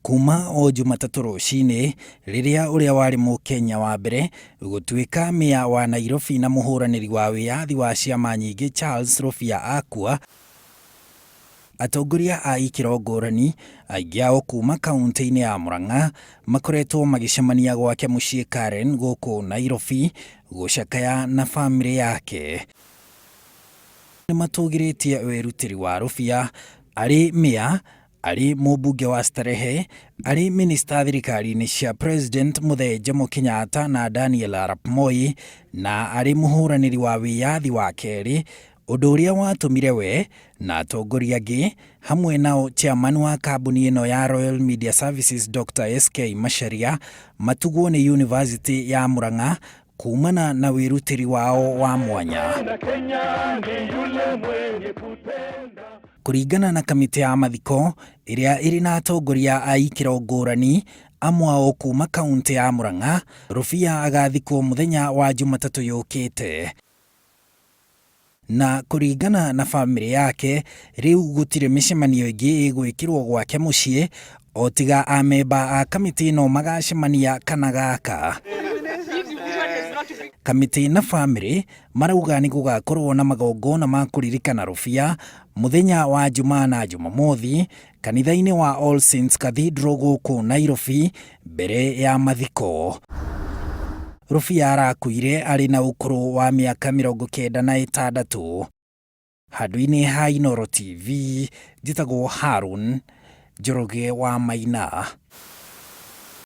kuma o Jumatatu rucini riria uria wari Mukenya wa mbere gutuika mia wa Nairobi na muhuraniri wa wiyathi wa ciama nyingi Charles Rufia akua, atongoria a ikiro ngurani aingi ao kuma kaunti-ini ya Murang'a makoretwo magicemania gwake mucii Karen guku Nairobi gucakaya na family yake. Nimatugiritie werutiri wa Rufia ari mia, ari mubunge wa Starehe, ari minista thirikari-ini cia President Muthee Jomo Kenyatta na Daniel Arap Moi, na ari muhuraniri wa wiyathi wa keri, undu uria watumire we na atongoria angi hamwe nao chairman wa kambuni ino ya Royal Media Services Dr. SK Macharia matugwo ni University ya Murang'a kumana na wirutiri wao wa mwanya. Kuringana na kamiti ya mathiko iria iri na atongoria a ikiro ngurani amwe ao kuma kaunti ya Murang'a, Rufia agathikwo muthenya wa Jumatatu yukite. Na kuringana na family yake, riu gutire micemanio ingi igwikirwo gwake mucii o tiga amemba a kamiti ino magacemania kana gaka. Kamiti na family marauga ni gugakorwo na magongona ma kuririkana Rufia muthenya wa Jumaa na Jumamothi kanitha-ini wa All Saints Cathedral guku Nairobi mbere ya mathiko. Rufia arakuire ari na ukuru wa miaka 96. Handu-ini ha Inooro TV, njitagwo Harun Njoroge wa Maina.